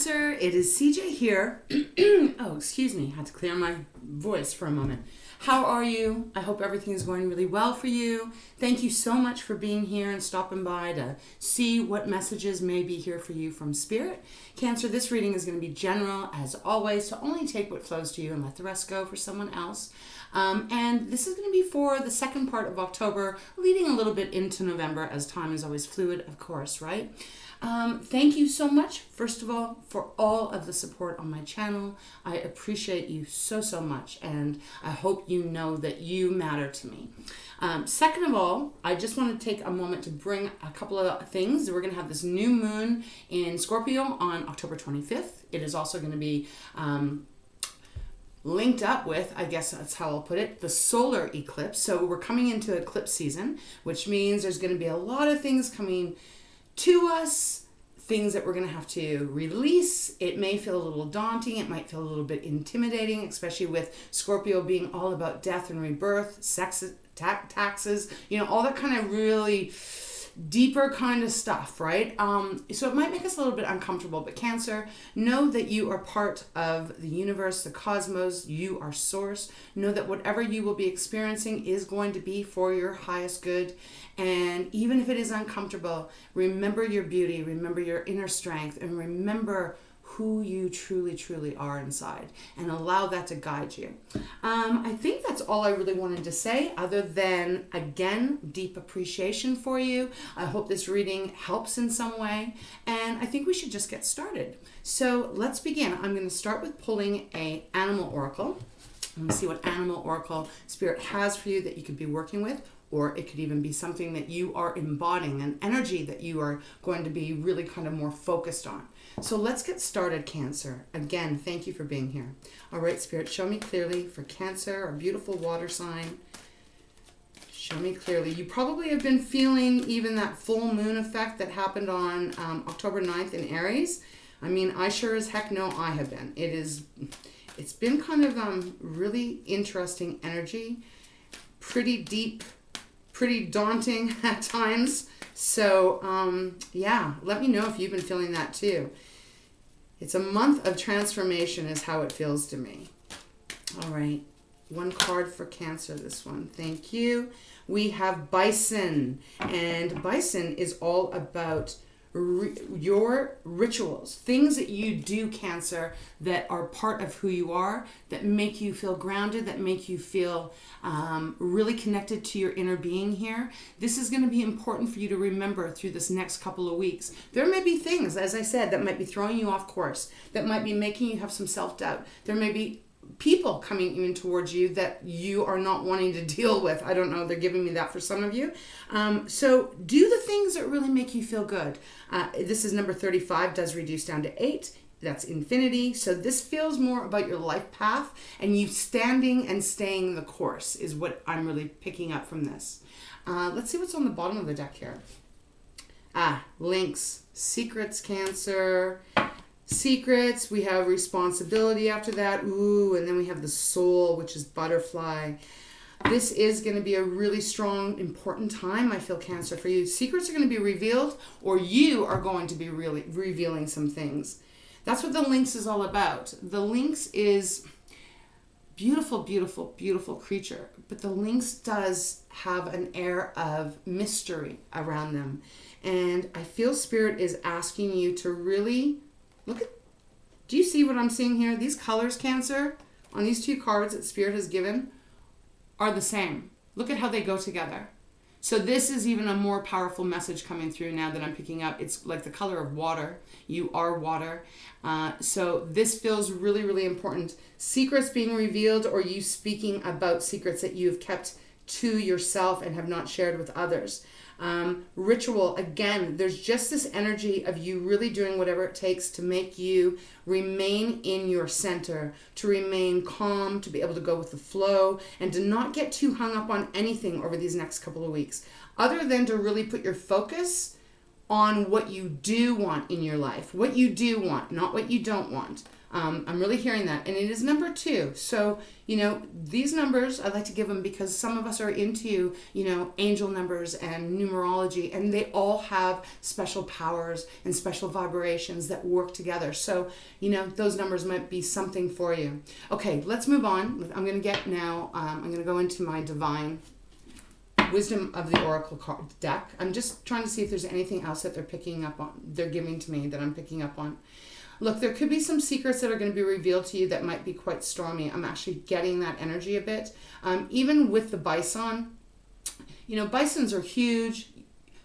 Cancer, it is CJ here. Oh, excuse me, I had to clear my voice for a moment. How are you? I hope everything is going really well for you. Thank you so much for being here and stopping by to see what messages may be here for you from Spirit. Cancer, this reading is going to be general, as always, so only take what flows to you and let the rest go for someone else. And this is going to be for the second part of October, leading a little bit into November, as time is always fluid, of course, right? Thank you so much, first of all, for all of the support on my channel. I appreciate you so, so much, and I hope you know that you matter to me. Second of all, I just want to take a moment to bring a couple of things. We're going to have this new moon in Scorpio on October 25th. It is also going to be linked up with, I guess that's how I'll put it, the solar eclipse. So we're coming into eclipse season, which means there's going to be a lot of things coming to us, things that we're going to have to release. It may feel a little daunting. It might feel a little bit intimidating, especially with Scorpio being all about death and rebirth, sex, taxes, all that kind of really deeper kind of stuff, right? So it might make us a little bit uncomfortable, but Cancer, know that you are part of the universe, the cosmos. You are source. Know that whatever you will be experiencing is going to be for your highest good. And even if it is uncomfortable, remember your beauty, remember your inner strength, and remember who you truly, truly are inside, and allow that to guide you. I think that's all I really wanted to say, other than, again, deep appreciation for you. I hope this reading helps in some way, and I think we should just get started. So let's begin. I'm going to start with pulling an animal oracle. I'm going to see what animal oracle Spirit has for you that you could be working with, or it could even be something that you are embodying, an energy that you are going to be really kind of more focused on. So let's get started, Cancer. Again, thank you for being here. All right, Spirit, show me clearly for Cancer, our beautiful water sign. Show me clearly. You probably have been feeling even that full moon effect that happened on October 9th in Aries. I mean, I sure as heck know I have been. It's been kind of really interesting energy, pretty deep, pretty daunting at times. So, yeah, let me know if you've been feeling that too. It's a month of transformation is how it feels to me. All right, one card for Cancer, this one. Thank you. We have Bison, and Bison is all about your rituals, things that you do, Cancer, that are part of who you are, that make you feel grounded, that make you feel really connected to your inner being here. This is going to be important for you to remember through this next couple of weeks. There may be things, as I said, that might be throwing you off course, that might be making you have some self-doubt. There may be people coming in towards you that you are not wanting to deal with. I don't know, they're giving me that for some of you. So do the things that really make you feel good. This is number 35, does reduce down to 8. That's infinity. So this feels more about your life path and you standing and staying the course is what I'm really picking up from this. Let's see what's on the bottom of the deck here. Links, secrets, Cancer. Secrets, we have responsibility after that. Ooh, and then we have the soul, which is butterfly. This is going to be a really strong, important time, I feel, Cancer, for you. Secrets are going to be revealed, or you are going to be really revealing some things. That's what the Lynx is all about. The Lynx is beautiful, beautiful, beautiful creature, but the Lynx does have an air of mystery around them. And I feel Spirit is asking you to really look at, do you see what I'm seeing here? These colors, Cancer, on these two cards that Spirit has given are the same. Look at how they go together. So this is even a more powerful message coming through now that I'm picking up. It's like the color of water. You are water. So this feels really, really important. Secrets being revealed, or you speaking about secrets that you've kept to yourself and have not shared with others. Ritual, again, there's just this energy of you really doing whatever it takes to make you remain in your center, to remain calm, to be able to go with the flow, and to not get too hung up on anything over these next couple of weeks, other than to really put your focus on what you do want in your life. What you do want, not what you don't want. I'm really hearing that. And it is number 2. So, these numbers, I like to give them because some of us are into, angel numbers and numerology, and they all have special powers and special vibrations that work together. So, those numbers might be something for you. Okay, let's move on. I'm going to get now, I'm going to go into my divine wisdom of the oracle card deck. I'm just trying to see if there's anything else that they're giving to me that I'm picking up on. Look, there could be some secrets that are going to be revealed to you that might be quite stormy. I'm actually getting that energy a bit. Even with the bison, bisons are huge.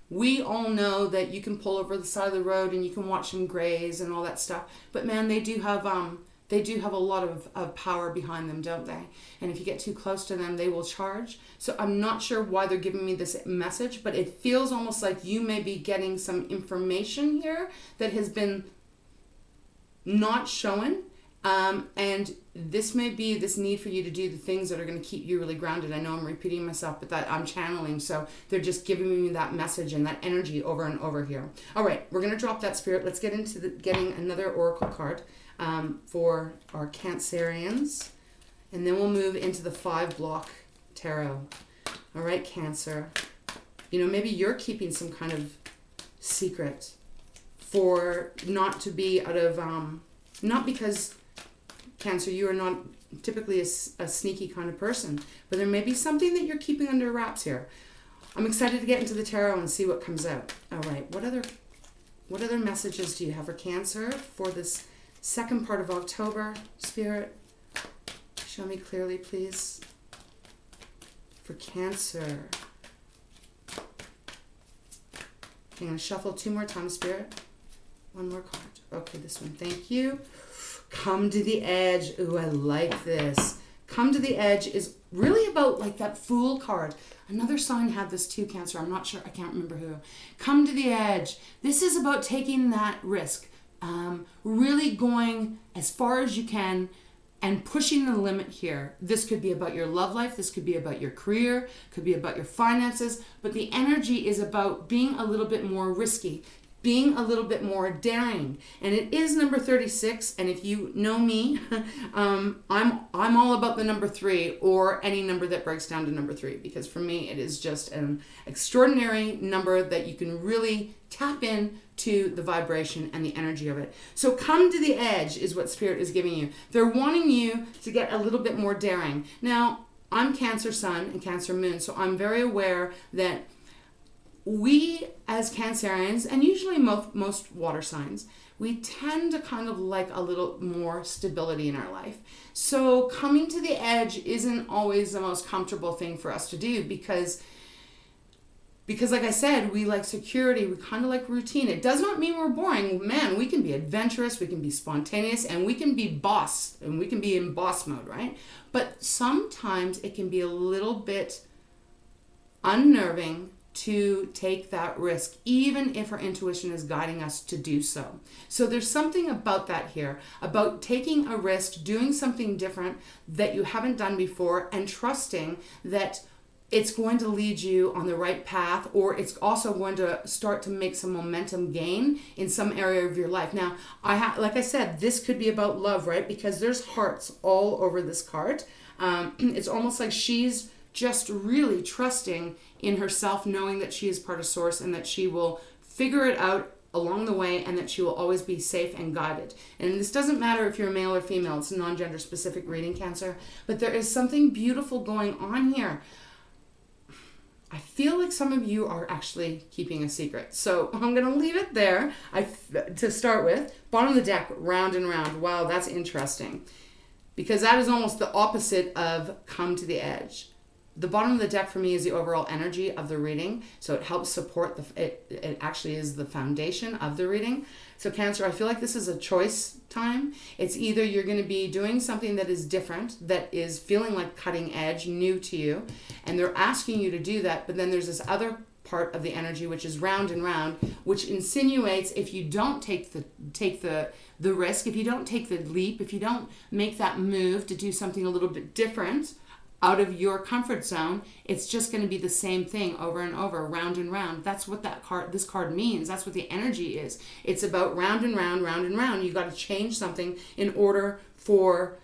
We all know that you can pull over the side of the road and you can watch them graze and all that stuff. But man, they do have a lot of power behind them, don't they? And if you get too close to them, they will charge. So I'm not sure why they're giving me this message, but it feels almost like you may be getting some information here that has been not shown, and this may be this need for you to do the things that are going to keep you really grounded. I know I'm repeating myself, but that I'm channeling, so they're just giving me that message and that energy over and over here. All right, we're going to drop that spirit. Let's get into getting another oracle card for our Cancerians, and then we'll move into the 5-block tarot. All right, Cancer, maybe you're keeping some kind of secret for not to be out of, not because, Cancer, you are not typically a sneaky kind of person, but there may be something that you're keeping under wraps here. I'm excited to get into the tarot and see what comes out. All right, what other messages do you have for Cancer for this second part of October, Spirit? Show me clearly, please. For Cancer. I'm going to shuffle 2 more times, Spirit. 1 more card. Okay, this one. Thank you. Come to the edge. Ooh, I like this. Come to the edge is really about like that Fool card. Another sign had this too, Cancer. I'm not sure. I can't remember who. Come to the edge. This is about taking that risk. Really going as far as you can and pushing the limit here. This could be about your love life. This could be about your career. Could be about your finances. But the energy is about being a little bit more risky, being a little bit more daring. And it is number 36. And if you know me, I'm all about the number 3 or any number that breaks down to number 3, because for me, it is just an extraordinary number that you can really tap in to the vibration and the energy of it. So come to the edge is what Spirit is giving you. They're wanting you to get a little bit more daring. Now, I'm Cancer Sun and Cancer Moon, so I'm very aware that we as Cancerians, and usually most water signs, we tend to kind of like a little more stability in our life. So coming to the edge isn't always the most comfortable thing for us to do because like I said, we like security, we kind of like routine. It does not mean we're boring. Man, we can be adventurous, we can be spontaneous, and we can be boss, and we can be in boss mode, right? But sometimes it can be a little bit unnerving to take that risk, even if our intuition is guiding us to do so. So there's something about that here, about taking a risk, doing something different that you haven't done before, and trusting that it's going to lead you on the right path, or it's also going to start to make some momentum gain in some area of your life. Now, like I said, this could be about love, right? Because there's hearts all over this card. It's almost like she's just really trusting in herself, knowing that she is part of Source and that she will figure it out along the way and that she will always be safe and guided. And this doesn't matter if you're male or female. It's a non-gender specific reading, Cancer. But there is something beautiful going on here. I feel like some of you are actually keeping a secret. So I'm going to leave it there to start with. Bottom of the deck, round and round. Wow, that's interesting. Because that is almost the opposite of come to the edge. The bottom of the deck for me is the overall energy of the reading. So it helps support, it actually is the foundation of the reading. So Cancer, I feel like this is a choice time. It's either you're going to be doing something that is different, that is feeling like cutting edge, new to you, and they're asking you to do that. But then there's this other part of the energy, which is round and round, which insinuates if you don't take the risk, if you don't take the leap, if you don't make that move to do something a little bit different, out of your comfort zone, it's just going to be the same thing over and over, round and round. That's what this card means. That's what the energy is. It's about round and round, round and round. You got to change something in order for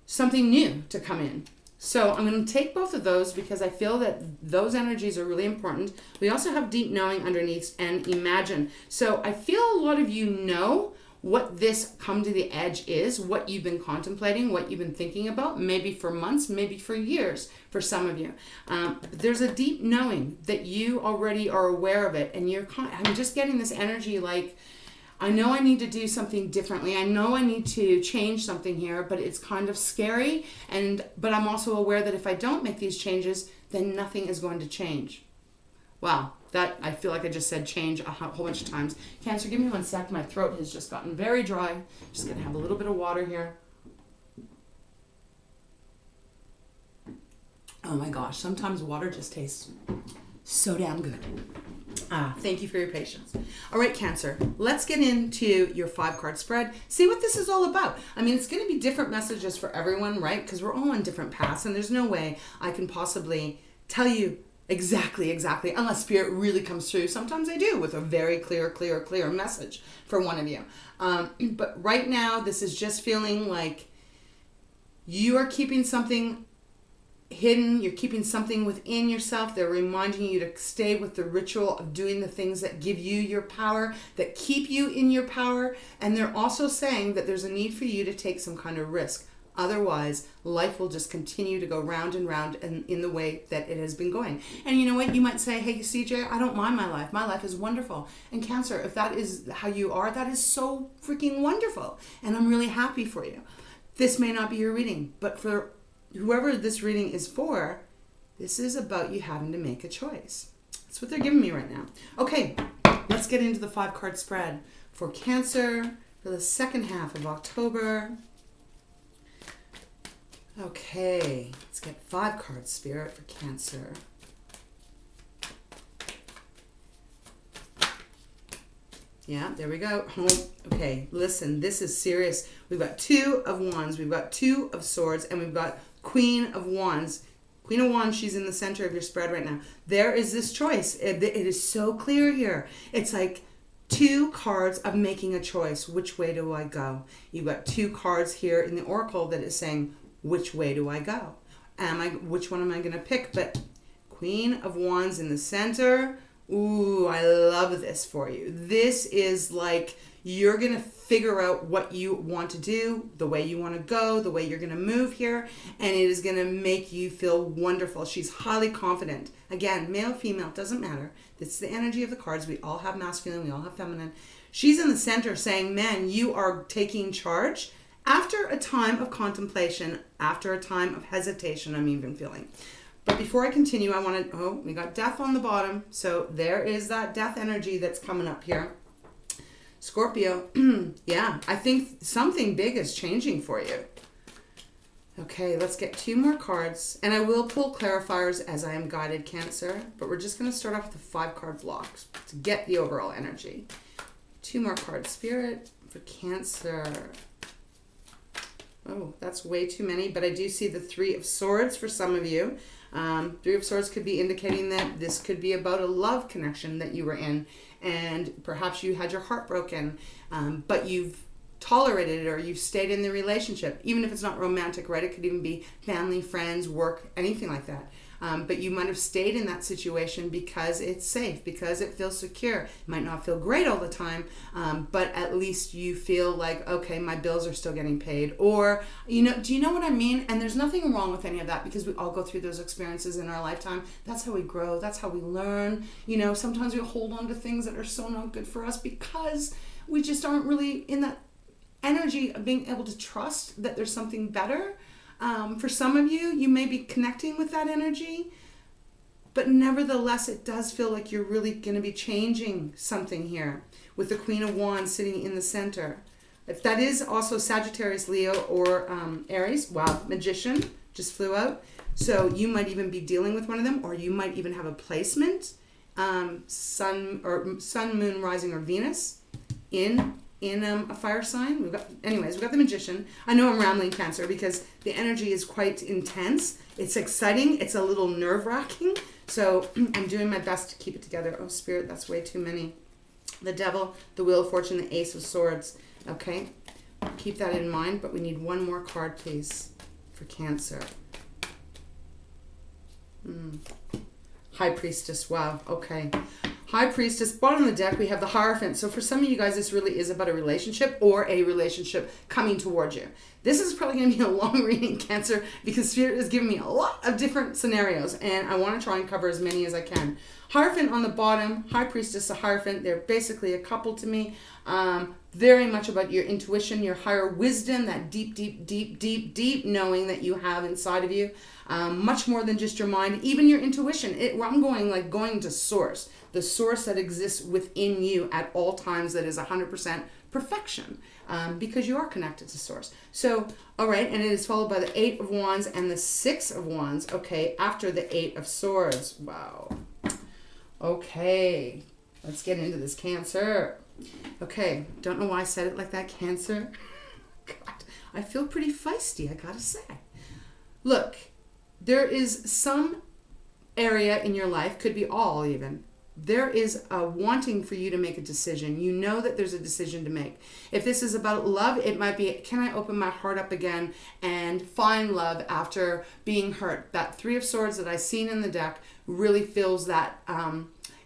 something new to come in. So I'm going to take both of those because I feel that those energies are really important. We also have deep knowing underneath and imagine. So I feel a lot of you know what this come to the edge is, what you've been contemplating, what you've been thinking about, maybe for months, maybe for years for some of you. There's a deep knowing that you already are aware of it, and I'm just getting this energy like, I know I need to do something differently. I know I need to change something here, but it's kind of scary. But I'm also aware that if I don't make these changes, then nothing is going to change. Wow, that I feel like I just said change a whole bunch of times. Cancer, give me 1 sec. My throat has just gotten very dry. Just gonna have a little bit of water here. Oh my gosh, sometimes water just tastes so damn good. Thank you for your patience. All right, Cancer, let's get into your 5-card spread. See what this is all about. I mean, it's going to be different messages for everyone, right? Because we're all on different paths, and there's no way I can possibly tell you exactly, unless Spirit really comes through. Sometimes I do with a very clear message for one of you. But right now, this is just feeling like you are keeping something hidden, you're keeping something within yourself. They're reminding you to stay with the ritual of doing the things that give you your power, that keep you in your power. And they're also saying that there's a need for you to take some kind of risk. Otherwise, life will just continue to go round and round and in the way that it has been going. And you know what? You might say, hey, CJ, I don't mind my life. My life is wonderful. And Cancer, if that is how you are, that is so freaking wonderful. And I'm really happy for you. This may not be your reading, but for whoever this reading is for, this is about you having to make a choice. That's what they're giving me right now. Okay, let's get into the 5-card spread for Cancer for the second half of October. Okay, let's get 5-card Spirit for Cancer. Yeah, there we go. Okay, listen, this is serious. We've got 2 of Wands, we've got 2 of Swords, and we've got Queen of Wands. Queen of Wands, she's in the center of your spread right now. There is this choice. It is so clear here. It's like 2 cards of making a choice. Which way do I go? You've got 2 cards here in the Oracle that is saying, which way do I go? Which one am I going to pick? But Queen of Wands in the center. Ooh, I love this for you. This is like you're going to figure out what you want to do, the way you want to go, the way you're going to move here, and it is going to make you feel wonderful. She's highly confident. Again, male, female, doesn't matter. It's the energy of the cards. We all have masculine, we all have feminine. She's in the center saying, man, you are taking charge after a time of contemplation, after a time of hesitation, I'm even feeling. But before I continue, I want to, we got death on the bottom. So there is that death energy that's coming up here. Scorpio, yeah, I think something big is changing for you. Okay, let's get 2 more cards. And I will pull clarifiers as I am guided, Cancer. But we're just going to start off with the 5-card blocks to get the overall energy. 2 more cards, Spirit, for Cancer. Oh, that's way too many. But I do see the 3 of Swords for some of you. 3 of Swords could be indicating that this could be about a love connection that you were in, and perhaps you had your heart broken, but you've tolerated it or you've stayed in the relationship, even if it's not romantic, right? It could even be family, friends, work, anything like that. But you might have stayed in that situation because it's safe, because it feels secure. It might not feel great all the time, but at least you feel like, okay, my bills are still getting paid. Or, you know, do you know what I mean? And there's nothing wrong with any of that because we all go through those experiences in our lifetime. That's how we grow. That's how we learn. You know, sometimes we hold on to things that are so not good for us because we just aren't really in that energy of being able to trust that there's something better. For some of you, you may be connecting with that energy, but nevertheless, it does feel like you're really going to be changing something here with the Queen of Wands sitting in the center. If that is also Sagittarius, Leo, or Aries, wow, Magician just flew out. So you might even be dealing with one of them, or you might even have a placement, Sun, Moon, Rising, or Venus in in a fire sign. We've got the Magician. I know I'm rambling, Cancer, because the energy is quite intense. It's exciting. It's a little nerve-wracking. So I'm doing my best to keep it together. Oh, Spirit, that's way too many. The Devil, the Wheel of Fortune, the Ace of Swords. Okay, keep that in mind, but we need one more card, please, for Cancer. High Priestess. Wow. Okay. High Priestess. Bottom of the deck, we have the Hierophant. So for some of you guys, this really is about a relationship or a relationship coming towards you. This is probably going to be a long reading, Cancer, because Spirit is giving me a lot of different scenarios, and I want to try and cover as many as I can. Hierophant on the bottom, High Priestess, a Hierophant. They're basically a couple to me. Very much about your intuition, your higher wisdom, that deep knowing that you have inside of you. Much more than just your mind, even your intuition. I'm going to source, the source that exists within you at all times, that is 100% perfection, because you are connected to source. So, all right, and it is followed by the 8 of Wands and the 6 of Wands, okay, after the 8 of Swords. Wow. Okay, let's get into this, Cancer. Okay, don't know why I said it like that, Cancer. God, I feel pretty feisty, I gotta say. Look, there is some area in your life, could be all even, there is a wanting for you to make a decision. You know that there's a decision to make. If this is about love, it might be, can I open my heart up again and find love after being hurt? That 3 of Swords that I've seen in the deck really feels that,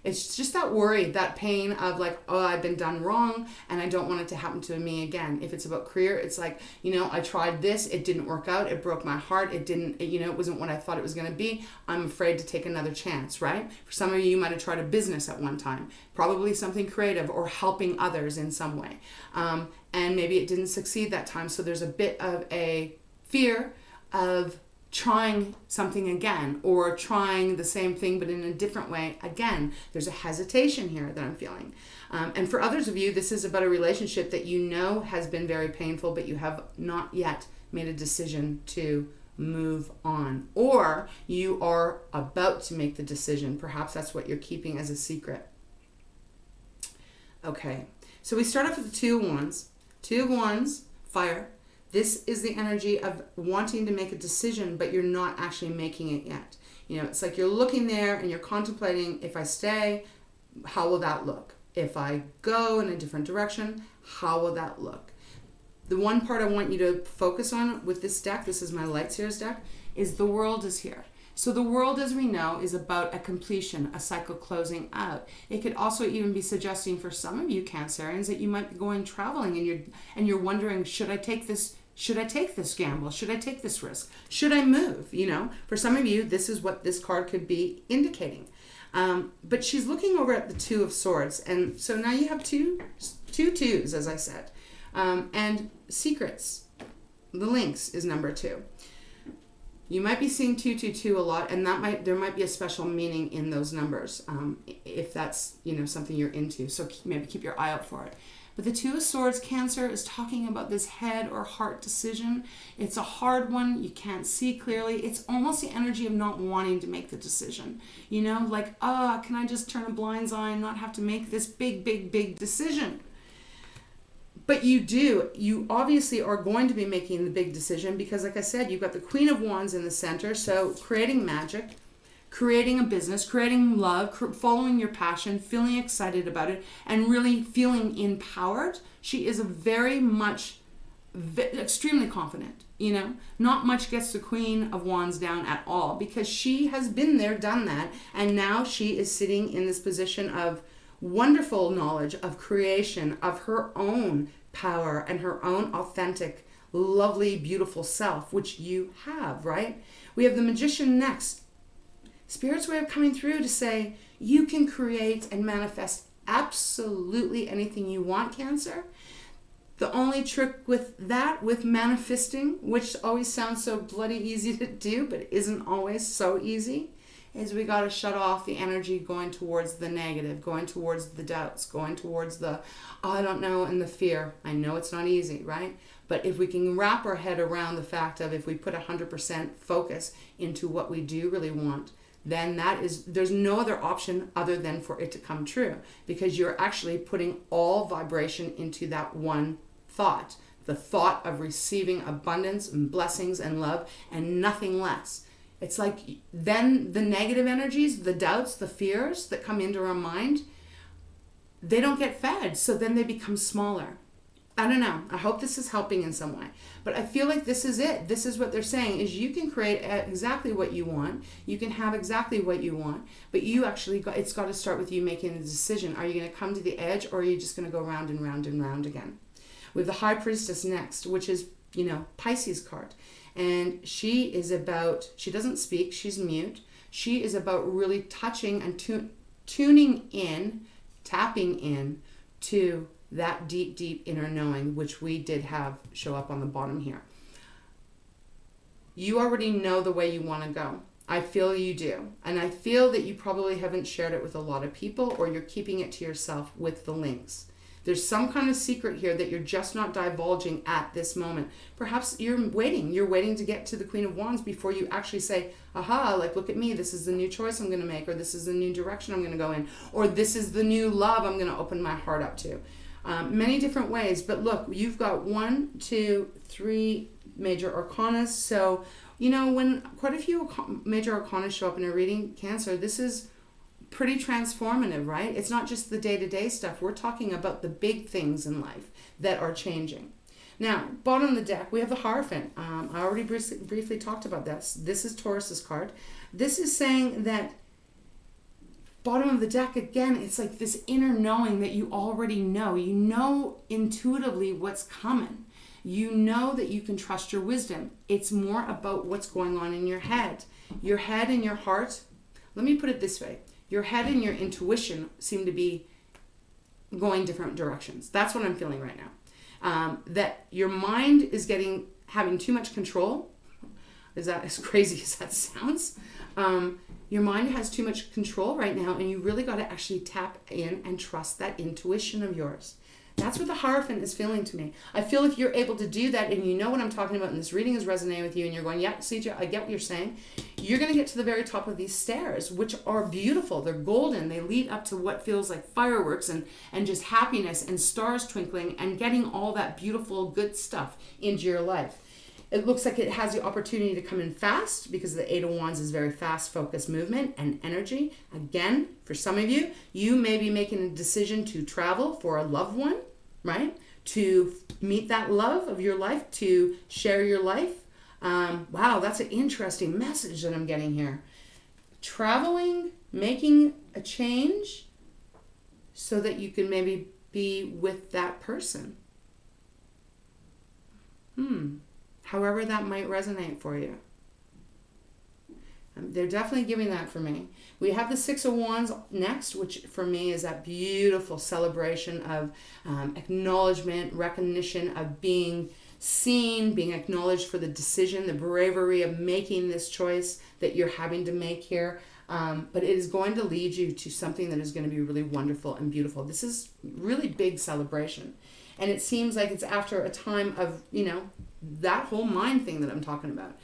it's just that worry, that pain of like, oh, I've been done wrong and I don't want it to happen to me again. If it's about career, it's like, I tried this, it didn't work out, it broke my heart, it wasn't what I thought it was going to be. I'm afraid to take another chance, right? For some of you, you might have tried a business at one time, probably something creative or helping others in some way. And maybe it didn't succeed that time. So there's a bit of a fear of trying something again, or trying the same thing but in a different way again. There's a hesitation here that I'm feeling. And for others of you, this is about a relationship that you know has been very painful, but you have not yet made a decision to move on, or you are about to make the decision. Perhaps that's what you're keeping as a secret. Okay, so we start off with the 2 of Wands. 2 of Wands, fire. This is the energy of wanting to make a decision, but you're not actually making it yet. It's like you're looking there and you're contemplating, if I stay, how will that look? If I go in a different direction, how will that look? The one part I want you to focus on with this deck, this is my Light Seers deck, is the World is here. So the World, as we know, is about a completion, a cycle closing out. It could also even be suggesting for some of you Cancerians that you might be going traveling and you're wondering, should I take this gamble? Should I take this risk? Should I move? For some of you, this is what this card could be indicating. But she's looking over at the 2 of Swords. And so now you have two twos, as I said. And secrets. The Lynx is number 2. You might be seeing 222 a lot, and there might be a special meaning in those numbers, if that's something you're into. So maybe keep your eye out for it. But the 2 of Swords, Cancer, is talking about this head or heart decision. It's a hard one. You can't see clearly. It's almost the energy of not wanting to make the decision. Like, can I just turn a blind eye and not have to make this big decision? But you do. You obviously are going to be making the big decision because, like I said, you've got the Queen of Wands in the center. So creating magic, creating a business, creating love, following your passion, feeling excited about it, and really feeling empowered. She is extremely confident. Not much gets the Queen of Wands down at all because she has been there, done that, and now she is sitting in this position of wonderful knowledge of creation, of her own power and her own authentic, lovely, beautiful self, which you have, right? We have the Magician next. Spirit's way of coming through to say you can create and manifest absolutely anything you want, Cancer. The only trick with manifesting, which always sounds so bloody easy to do, but isn't always so easy, is we got to shut off the energy going towards the negative, going towards the doubts, going towards the, I don't know, and the fear. I know it's not easy, right? But if we can wrap our head around the fact of if we put 100% focus into what we do really want, then there's no other option other than for it to come true, because you're actually putting all vibration into that one thought, the thought of receiving abundance and blessings and love and nothing less. It's like then the negative energies, the doubts, the fears that come into our mind, they don't get fed. So then they become smaller. I don't know. I hope this is helping in some way. But I feel like this is it. This is what they're saying, is you can create exactly what you want. You can have exactly what you want. But it's got to start with you making a decision. Are you going to come to the edge, or are you just going to go round and round and round again? We have the High Priestess next, which is, Pisces card. And she doesn't speak, she's mute. She is about really touching and tuning in, tapping in to that deep, deep inner knowing, which we did have show up on the bottom here. You already know the way you want to go. I feel you do. And I feel that you probably haven't shared it with a lot of people, or you're keeping it to yourself with the links. There's some kind of secret here that you're just not divulging at this moment. Perhaps you're waiting to get to the Queen of Wands before you actually say, aha, like, look at me, this is the new choice I'm going to make, or this is the new direction I'm going to go in, or this is the new love I'm going to open my heart up to. Many different ways, but look, you've got 1, 2, 3 major arcanas. So, when quite a few major arcanas show up in a reading, Cancer, this is pretty transformative, right? It's not just the day-to-day stuff. We're talking about the big things in life that are changing. Now, bottom of the deck, we have the Hierophant. I already briefly talked about this. This is Taurus's card. This is saying that bottom of the deck, again, it's like this inner knowing that you already know. You know intuitively what's coming. You know that you can trust your wisdom. It's more about what's going on in your head. Your head and your heart, let me put it this way. Your head and your intuition seem to be going different directions. That's what I'm feeling right now. That your mind is having too much control. Is that as crazy as that sounds? Your mind has too much control right now, and you really got to actually tap in and trust that intuition of yours. That's what the Hierophant is feeling to me. I feel if you're able to do that, and you know what I'm talking about, and this reading is resonating with you, and you're going, yeah, CJ, I get what you're saying, you're going to get to the very top of these stairs, which are beautiful. They're golden. They lead up to what feels like fireworks and just happiness and stars twinkling and getting all that beautiful, good stuff into your life. It looks like it has the opportunity to come in fast, because the Eight of Wands is very fast, focused movement and energy. Again, for some of you, you may be making a decision to travel for a loved one, right? To meet that love of your life, to share your life. Wow, that's an interesting message that I'm getting here. Traveling, making a change so that you can maybe be with that person. However that might resonate for you. They're definitely giving that for me. We have the Six of Wands next, which for me is that beautiful celebration of acknowledgement, recognition of being seen, being acknowledged for the decision, the bravery of making this choice that you're having to make here. But it is going to lead you to something that is going to be really wonderful and beautiful. This is really big celebration. And it seems like it's after a time of, that whole mind thing that I'm talking about,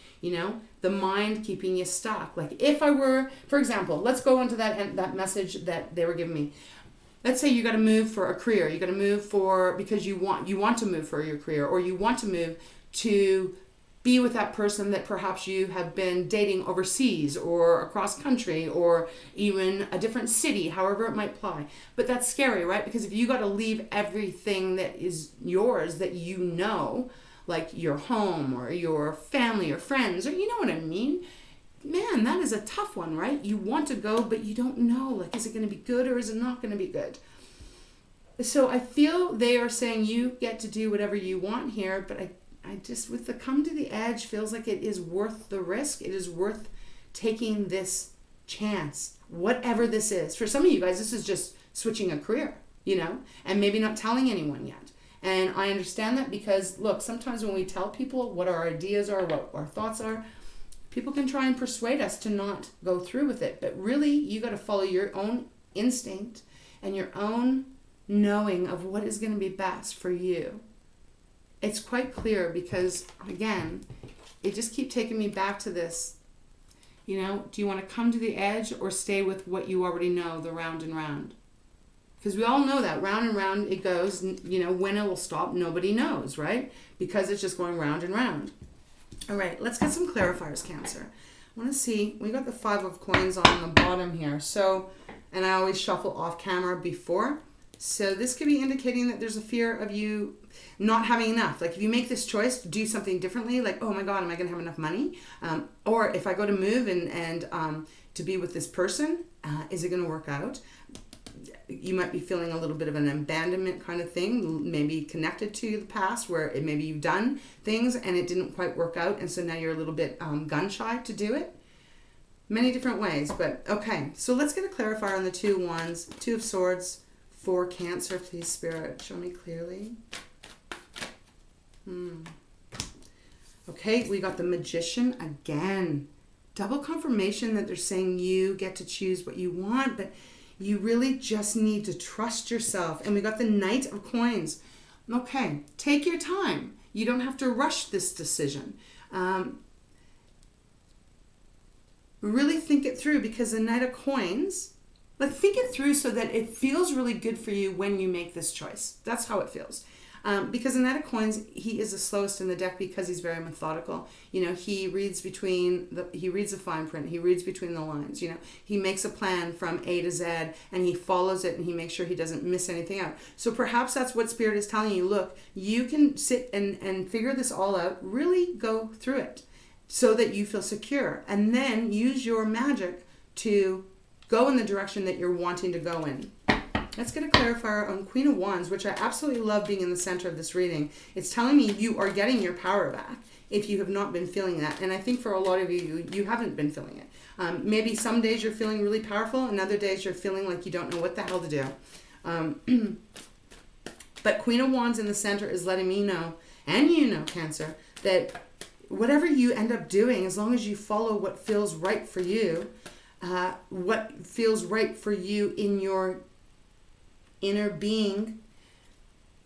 the mind keeping you stuck. Like if I were, for example, let's go into that message that they were giving me. Let's say you got to move for a career. You got to move because you want to move for your career, or you want to move to be with that person that perhaps you have been dating overseas or across country or even a different city, however it might apply. But that's scary, right? Because if you got to leave everything that is yours that like your home or your family or friends, or you know what I mean? Man, that is a tough one, right? You want to go, but you don't know, like, is it going to be good or is it not going to be good? So I feel they are saying you get to do whatever you want here, but I just, with the come to the edge, feels like it is worth the risk. It is worth taking this chance, whatever this is. For some of you guys, this is just switching a career, and maybe not telling anyone yet. And I understand that because, look, sometimes when we tell people what our ideas are, what our thoughts are, people can try and persuade us to not go through with it. But really, you got to follow your own instinct and your own knowing of what is going to be best for you. It's quite clear because, again, it just keeps taking me back to this. You know, do you want to come to the edge or stay with what you already know, the round and round? Because we all know that round and round it goes. You know, when it will stop, nobody knows, right? Because it's just going round and round. All right, let's get some clarifiers, Cancer. I want to see, we got the 5 of coins on the bottom here. So, and I always shuffle off camera before. So this could be indicating that there's a fear of you not having enough. Like if you make this choice to do something differently, like, oh my God, am I going to have enough money? Or if I go to move and to be with this person, is it going to work out? You might be feeling a little bit of an abandonment kind of thing, maybe connected to the past where maybe you've done things and it didn't quite work out. And so now you're a little bit gun shy to do it. Many different ways, but okay. So let's get a clarifier on the 2 wands, 2 of swords for Cancer, please, Spirit. Show me clearly. Okay, we got the Magician again. Double confirmation that they're saying you get to choose what you want, but you really just need to trust yourself. And we got the Knight of Coins. Okay, take your time. You don't have to rush this decision. Really think it through, because the Knight of Coins, like think it through so that it feels really good for you when you make this choice. That's how it feels. Because the Knight of Coins, he is the slowest in the deck because he's very methodical. You know, he reads the fine print. He reads between the lines. You know, he makes a plan from A to Z and he follows it and he makes sure he doesn't miss anything out. So perhaps that's what Spirit is telling you. Look, you can sit and figure this all out. Really go through it so that you feel secure, and then use your magic to go in the direction that you're wanting to go in. Let's get a clarifier on Queen of Wands, which I absolutely love being in the center of this reading. It's telling me you are getting your power back if you have not been feeling that. And I think for a lot of you, you haven't been feeling it. Maybe some days you're feeling really powerful and other days you're feeling like you don't know what the hell to do. But Queen of Wands in the center is letting me know, and you know, Cancer, that whatever you end up doing, as long as you follow what feels right for you, what feels right for you in your inner being,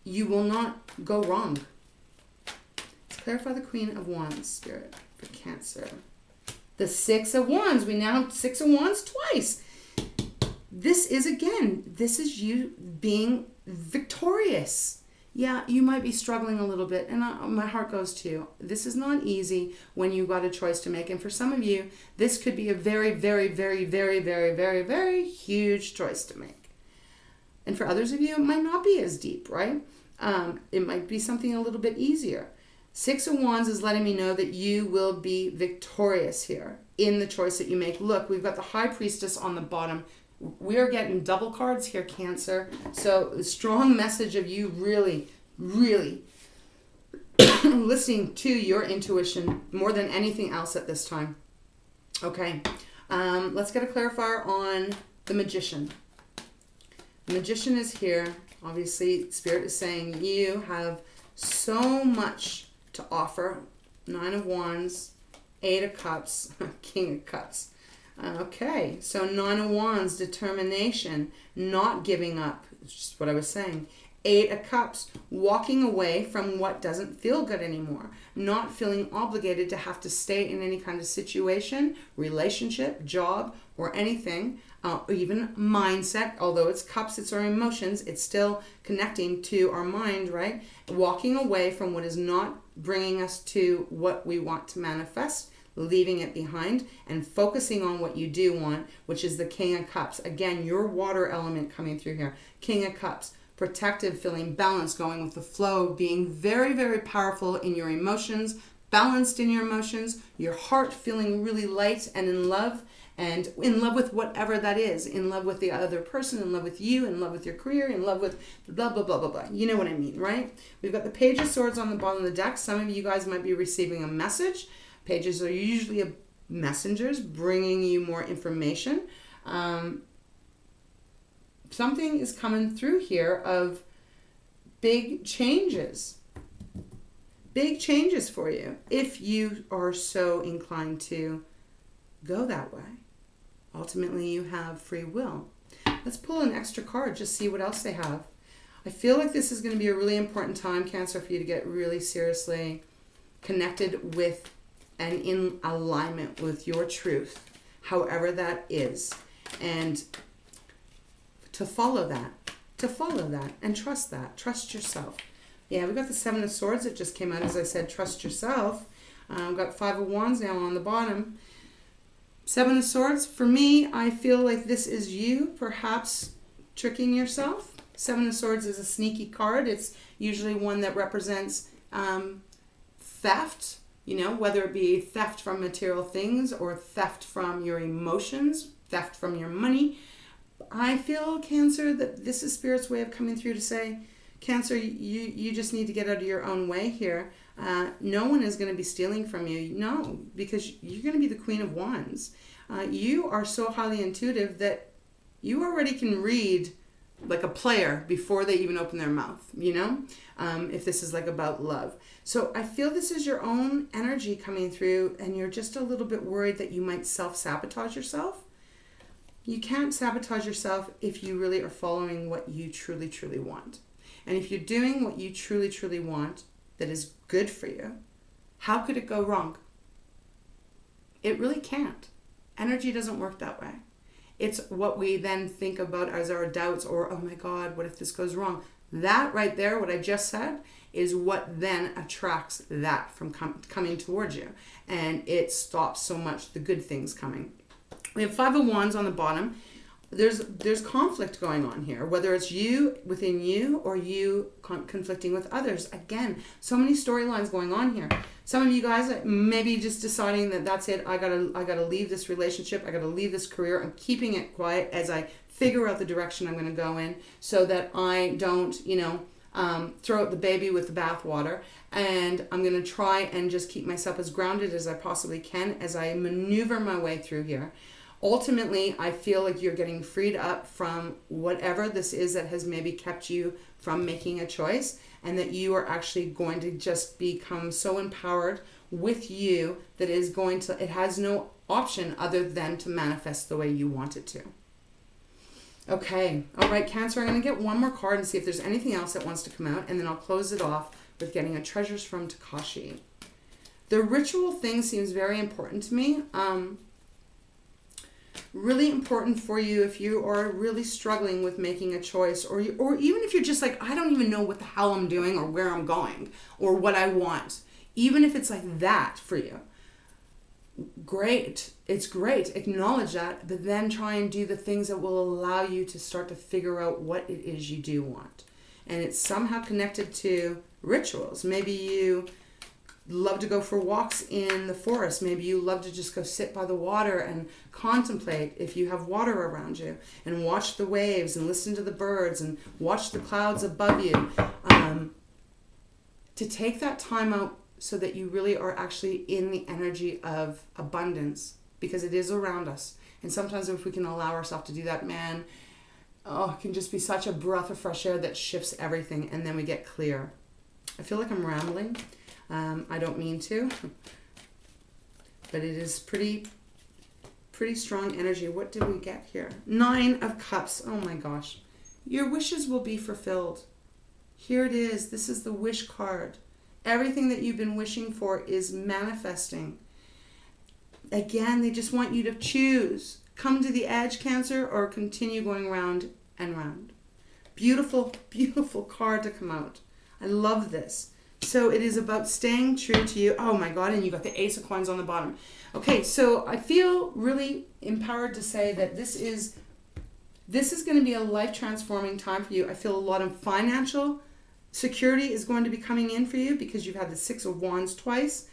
you will not go wrong. Let's clarify the Queen of Wands, Spirit, for Cancer. The 6 of Wands. We now have 6 of Wands twice. This is you being victorious. Yeah, you might be struggling a little bit, and my heart goes to you. This is not easy when you've got a choice to make. And for some of you, this could be a very, very, very, very, very, very, very huge choice to make. And for others of you, it might not be as deep, right? It might be something a little bit easier. 6 of Wands is letting me know that you will be victorious here in the choice that you make. Look, we've got the High Priestess on the bottom. We are getting double cards here, Cancer. So a strong message of you really, really listening to your intuition more than anything else at this time. Okay, let's get a clarifier on the Magician. The Magician is here. Obviously, Spirit is saying you have so much to offer. 9 of Wands, 8 of Cups, King of Cups. Okay, so 9 of Wands, determination, not giving up, just what I was saying. 8 of Cups, walking away from what doesn't feel good anymore, not feeling obligated to have to stay in any kind of situation, relationship, job, or anything, or even mindset. Although it's cups, it's our emotions, it's still connecting to our mind, right? Walking away from what is not bringing us to what we want to manifest, leaving it behind, and focusing on what you do want, which is the King of Cups. Again, your water element coming through here. King of Cups, protective, feeling balanced, going with the flow, being very, very powerful in your emotions, balanced in your emotions, your heart feeling really light and in love with whatever that is, in love with the other person, in love with you, in love with your career, in love with blah, blah, blah, blah, blah. You know what I mean, right? We've got the Page of Swords on the bottom of the deck. Some of you guys might be receiving a message. Pages are usually messengers bringing you more information. Something is coming through here of big changes. Big changes for you if you are so inclined to go that way. Ultimately, you have free will. Let's pull an extra card, just see what else they have. I feel like this is going to be a really important time, Cancer, for you to get really seriously connected with and in alignment with your truth. however that is. And to follow that, and trust that. Trust yourself. Yeah, we got the Seven of Swords that just came out. As I said, trust yourself. We've got Five of Wands now on the bottom. Seven of Swords, for me, I feel like this is you perhaps tricking yourself. Seven of Swords is a sneaky card. It's usually one that represents theft, whether it be theft from material things or theft from your emotions, theft from your money. I feel, Cancer, that this is Spirit's way of coming through to say, Cancer, you just need to get out of your own way here. No one is going to be stealing from you. No, because you're going to be the Queen of Wands. You are so highly intuitive that you already can read like a player before they even open their mouth, if this is like about love. So I feel this is your own energy coming through, and you're just a little bit worried that you might self-sabotage yourself. You can't sabotage yourself if you really are following what you truly, truly want. And if you're doing what you truly, truly want that is good for you, how could it go wrong? It really can't. Energy doesn't work that way. It's what we then think about as our doubts, or, oh my God, what if this goes wrong? That right there, what I just said, is what then attracts that from coming towards you. And it stops so much the good things coming. We have Five of Wands on the bottom. There's conflict going on here, whether it's you within you or you conflicting with others. Again, so many storylines going on here. Some of you guys maybe just deciding that that's it. I gotta leave this relationship. I gotta leave this career. I'm keeping it quiet as I figure out the direction I'm going to go in, so that I don't, throw out the baby with the bathwater. And I'm going to try and just keep myself as grounded as I possibly can as I maneuver my way through here. Ultimately, I feel like you're getting freed up from whatever this is that has maybe kept you from making a choice, and that you are actually going to just become so empowered with you that it has no option other than to manifest the way you want it to. Okay. All right, Cancer, I'm going to get one more card and see if there's anything else that wants to come out, and then I'll close it off with getting a Treasures from Tikashi. The ritual thing seems very important to me. Really important for you if you are really struggling with making a choice, or even if you're just like, I don't even know what the hell I'm doing or where I'm going or what I want. Even if it's like that for you. Great. It's great. Acknowledge that, but then try and do the things that will allow you to start to figure out what it is you do want. And it's somehow connected to rituals. Maybe you love to go for walks in the forest. Maybe you love to just go sit by the water and contemplate if you have water around you, and watch the waves and listen to the birds and watch the clouds above you. To take that time out so that you really are actually in the energy of abundance, because it is around us. And sometimes if we can allow ourselves to do that, man, it can just be such a breath of fresh air that shifts everything, and then we get clear. I feel like I'm rambling. I don't mean to, but it is pretty strong energy. What did we get here? 9 of Cups. Oh my gosh. Your wishes will be fulfilled. Here it is. This is the wish card. Everything that you've been wishing for is manifesting. Again, they just want you to choose. Come to the edge, Cancer, or continue going round and round. Beautiful, beautiful card to come out. I love this. So it is about staying true to you. Oh my God, and you got the Ace of Coins on the bottom. Okay, so I feel really empowered to say that this is going to be a life-transforming time for you. I feel a lot of financial security is going to be coming in for you because you've had the 6 of Wands twice.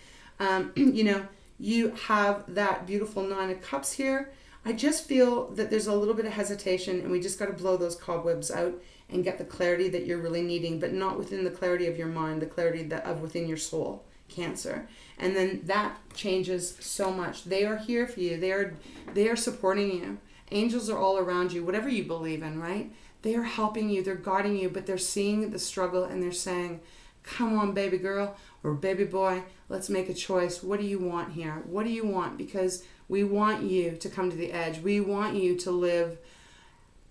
You have that beautiful 9 of Cups here. I just feel that there's a little bit of hesitation, and we just got to blow those cobwebs out and get the clarity that you're really needing, but not within the clarity of your mind, the clarity of within your soul, Cancer. And then that changes so much. They are here for you. They are supporting you. Angels are all around you, whatever you believe in, right? They are helping you. They're guiding you, but they're seeing the struggle, and they're saying, come on, baby girl or baby boy, let's make a choice. What do you want here? What do you want? Because we want you to come to the edge. We want you to live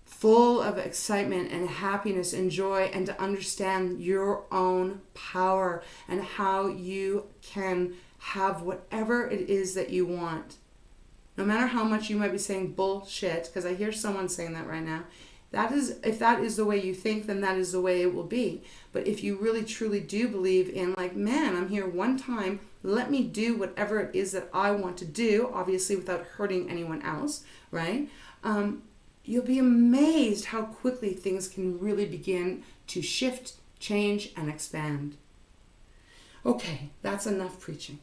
full of excitement and happiness and joy, and to understand your own power and how you can have whatever it is that you want. No matter how much you might be saying bullshit, because I hear someone saying that right now. If that is the way you think, then that is the way it will be. But if you really truly do believe in, like, man, I'm here one time, let me do whatever it is that I want to do, obviously without hurting anyone else, right? You'll be amazed how quickly things can really begin to shift, change, and expand. Okay, that's enough preaching.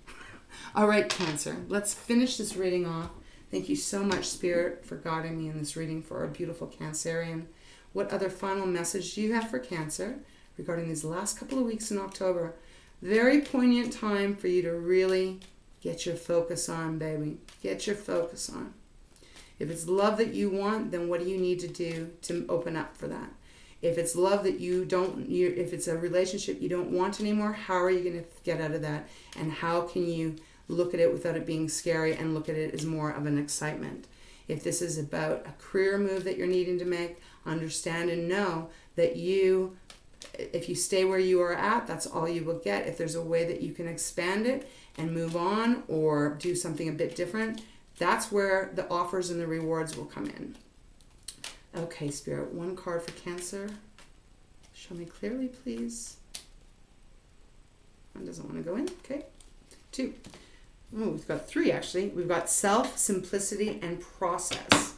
All right, Cancer, let's finish this reading off. Thank you so much, Spirit, for guiding me in this reading for our beautiful Cancerian. What other final message do you have for Cancer regarding these last couple of weeks in October? Very poignant time for you to really get your focus on, baby. Get your focus on. If it's love that you want, then what do you need to do to open up for that? If it's love that if it's a relationship you don't want anymore, how are you going to get out of that? And how can you look at it without it being scary and look at it as more of an excitement? If this is about a career move that you're needing to make, understand and know that if you stay where you are at, that's all you will get. If there's a way that you can expand it and move on or do something a bit different, that's where the offers and the rewards will come in. Okay, Spirit, one card for Cancer. Show me clearly, please. One doesn't want to go in. Okay. 2. Oh, we've got 3, actually. We've got self, simplicity, and process.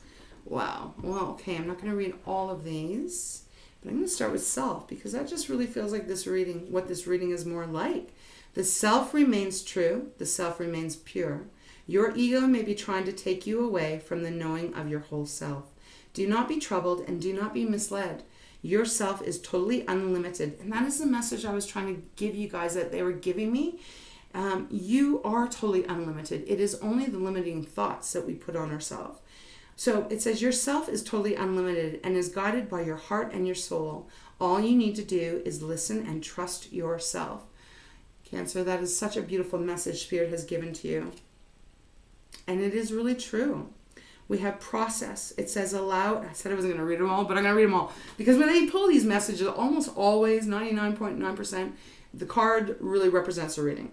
Wow. Well, okay, I'm not going to read all of these, but I'm going to start with self, because that just really feels like what this reading is more like. The self remains true. The self remains pure. Your ego may be trying to take you away from the knowing of your whole self. Do not be troubled and do not be misled. Your self is totally unlimited. And that is the message I was trying to give you guys that they were giving me. You are totally unlimited. It is only the limiting thoughts that we put on ourselves. So it says your self is totally unlimited and is guided by your heart and your soul. All you need to do is listen and trust yourself. Cancer, that is such a beautiful message Spirit has given to you. And it is really true. We have process. It says allow. I said I wasn't going to read them all, but I'm going to read them all. Because when they pull these messages, almost always, 99.9%, the card really represents a reading.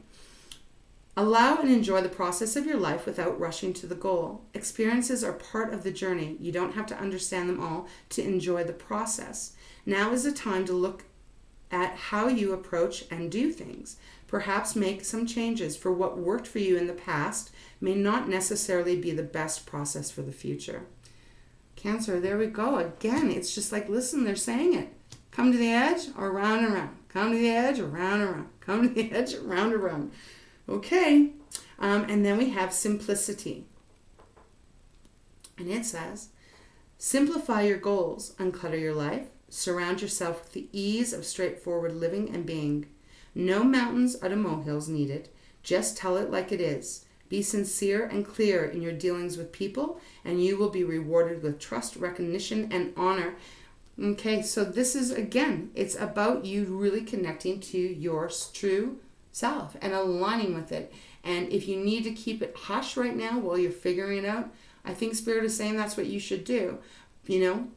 Allow and enjoy the process of your life without rushing to the goal. Experiences are part of the journey. You don't have to understand them all to enjoy the process. Now is the time to look at how you approach and do things. Perhaps make some changes, for what worked for you in the past may not necessarily be the best process for the future. Cancer, there we go. Again, it's just like, listen, they're saying it. Come to the edge or round and round. Come to the edge or round and round. Come to the edge or round and round. Okay. And then we have simplicity. And it says, simplify your goals, unclutter your life, surround yourself with the ease of straightforward living and being. No mountains or molehills needed. Just tell it like it is. Be sincere and clear in your dealings with people, and you will be rewarded with trust, recognition, and honor. Okay, so this is, again, it's about you really connecting to your true self and aligning with it. And if you need to keep it hush right now while you're figuring it out, I think Spirit is saying that's what you should do.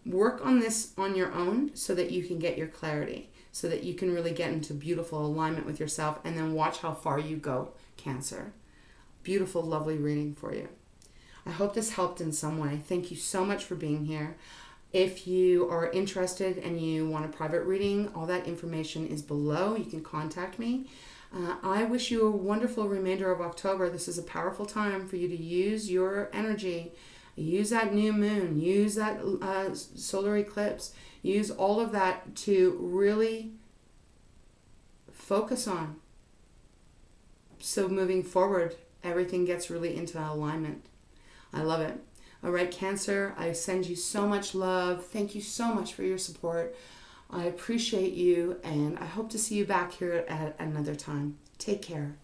Work on this on your own so that you can get your clarity, so that you can really get into beautiful alignment with yourself, and then watch how far you go, Cancer. Beautiful, lovely reading for you. I hope this helped in some way. Thank you so much for being here. If you are interested and you want a private reading, all that information is below. You can contact me. I wish you a wonderful remainder of October. This is a powerful time for you to use your energy. Use that new moon. Use that solar eclipse. Use all of that to really focus on. So moving forward, everything gets really into alignment. I love it. All right, Cancer, I send you so much love. Thank you so much for your support. I appreciate you, and I hope to see you back here at another time. Take care.